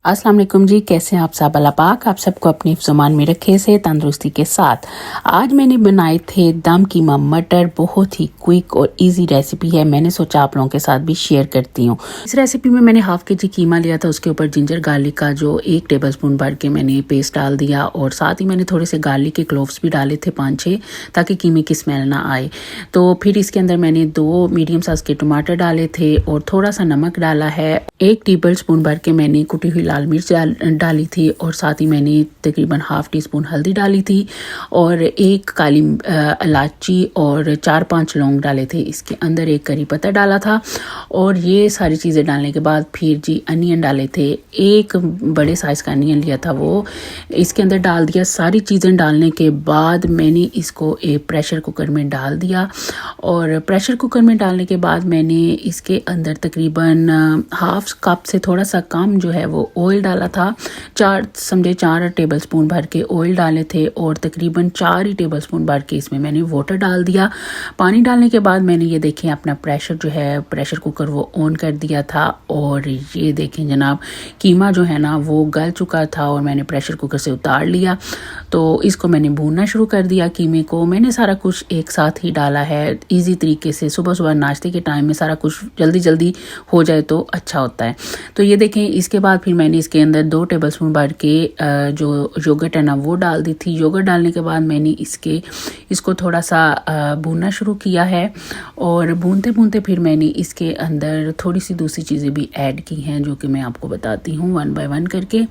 अस्सलाम वालेकुम जी, कैसे हैं आप सब? अल्लाह पाक आप सबको अपनी ज़ुबान में रखे से तंदुरुस्ती के साथ। आज मैंने बनाए थे दम कीमा मटर। बहुत ही क्विक और इजी रेसिपी है। मैंने सोचा आप लोगों के साथ भी शेयर करती हूँ। इस रेसिपी में मैंने हाफ केजी कीमा लिया था, उसके ऊपर जिंजर गार्लिक का जो 1 टेबलस्पून भर के मैंने पेस्ट डाल दिया और साथ ही मैंने थोड़े से गार्लिक के क्लोव्स भी डाले थे 5-6, ताकि कीमे की स्मेल ना आए। तो फिर इसके अंदर मैंने 2 मीडियम साइज के टमाटर डाले थे और थोड़ा सा नमक डाला है। 1 टेबलस्पून भर के मैंने कुटी हुई लाल मिर्च डाली थी और साथ ही मैंने तकरीबन हाफ टी स्पून हल्दी डाली थी और 1 काली इलायची और 4-5 लौंग डाले थे। इसके अंदर 1 करी पत्ता डाला था और ये सारी चीज़ें डालने के बाद फिर जी अनियन डाले थे। 1 बड़े साइज़ का अनियन लिया था, वो इसके अंदर डाल दिया। सारी चीज़ें डालने के बाद मैंने इसको एक प्रेशर कुकर में डाल दिया और प्रेशर कुकर में डालने के बाद मैंने इसके अंदर तकरीबन हाफ कप से थोड़ा सा कम जो है वो ऑयल डाला था। 4 टेबलस्पून भर के ऑयल डाले थे और तकरीबन 4 ही टेबलस्पून भर के इसमें मैंने वाटर डाल दिया। पानी डालने के बाद मैंने ये देखें अपना प्रेशर जो है प्रेशर कुकर वो ऑन कर दिया था और ये देखें जनाब कीमा जो है ना वो गल चुका था और मैंने प्रेशर कुकर से उतार लिया। तो इसको मैंने भूनना शुरू कर दिया। कीमे को मैंने सारा कुछ एक साथ ही डाला है इजी तरीके से। सुबह सुबह नाश्ते के टाइम में सारा कुछ जल्दी जल्दी हो जाए तो अच्छा होता है। तो ये देखें इसके बाद फिर मैंने इसके अंदर 2 टेबलस्पून भर के जो योगर्ट है ना वो डाल दी थी। योगर्ट डालने के बाद मैंने इसको थोड़ा सा भूनना शुरू किया है और भूनते भूनते फिर मैंने इसके अंदर थोड़ी सी दूसरी चीज़ें भी ऐड की हैं जो कि मैं आपको बताती हूँ 1 बाय 1 करके।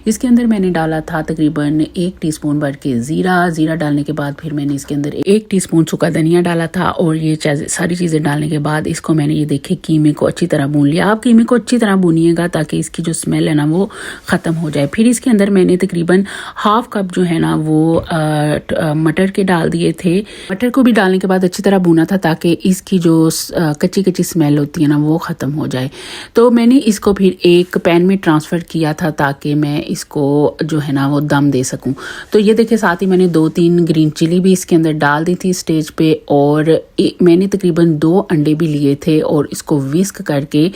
इसके अंदर मैंने डाला था तकरीबन 1 टीस्पून भर के ज़ीरा डालने के बाद फिर मैंने इसके अंदर 1 टीस्पून सूखा धनिया डाला था और ये सारी चीज़ें डालने के बाद इसको मैंने ये देखे कीमे को अच्छी तरह भून लिया। आप कीमे को अच्छी तरह भूनिएगा ताकि इसकी जो स्मेल है ना वो ख़त्म हो जाए। फिर इसके अंदर मैंने तकरीबन हाफ कप जो है ना वो मटर के डाल दिए थे। मटर को भी डालने के बाद अच्छी तरह भूना था ताकि इसकी जो कच्ची स्मेल होती है ना वो ख़त्म हो जाए। तो मैंने इसको फिर एक पैन में ट्रांसफ़र किया था ताकि मैं इसको जो है ना वो दम दे सकूं। तो ये देखिए साथ ही मैंने 2-3 ग्रीन चिली भी इसके अंदर डाल दी थी स्टेज पे और मैंने तकरीबन 2 अंडे भी लिए थे और इसको विस्क करके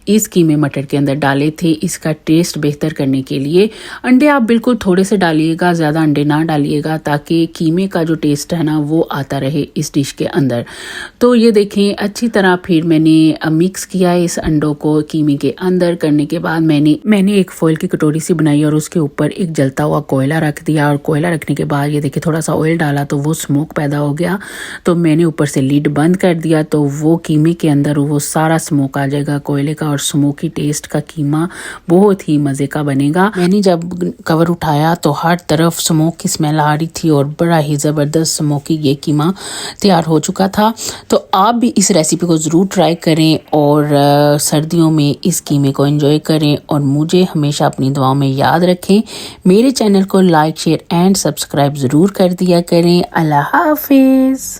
इस कीमे मटर के अंदर डाले थे इसका टेस्ट बेहतर करने के लिए। अंडे आप बिल्कुल थोड़े से डालिएगा, ज़्यादा अंडे ना डालिएगा ताकि कीमे का जो टेस्ट है ना वो आता रहे इस डिश के अंदर। तो ये देखें अच्छी तरह फिर मैंने मिक्स किया है इस अंडों को कीमे के अंदर। करने के बाद मैंने एक फॉइल की कटोरी सी बनाई और उसके ऊपर एक जलता हुआ कोयला रख दिया और कोयला रखने के बाद ये देखिए थोड़ा सा ऑयल डाला तो वो स्मोक पैदा हो गया। तो मैंने ऊपर से लिड बंद कर दिया तो वो कीमे के अंदर वो सारा स्मोक आ जाएगा कोयले का और स्मोकी टेस्ट का कीमा बहुत ही मज़े का बनेगा। मैंने जब कवर उठाया तो हर तरफ स्मोक की स्मेल आ रही थी और बड़ा ही ज़बरदस्त स्मोकी ये कीमा तैयार हो चुका था। तो आप भी इस रेसिपी को ज़रूर ट्राई करें और सर्दियों में इस कीमे को एंजॉय करें और मुझे हमेशा अपनी दुआओं में याद रखें। मेरे चैनल को लाइक शेयर एंड सब्सक्राइब ज़रूर कर दिया करें। अल्लाह हाफिज़।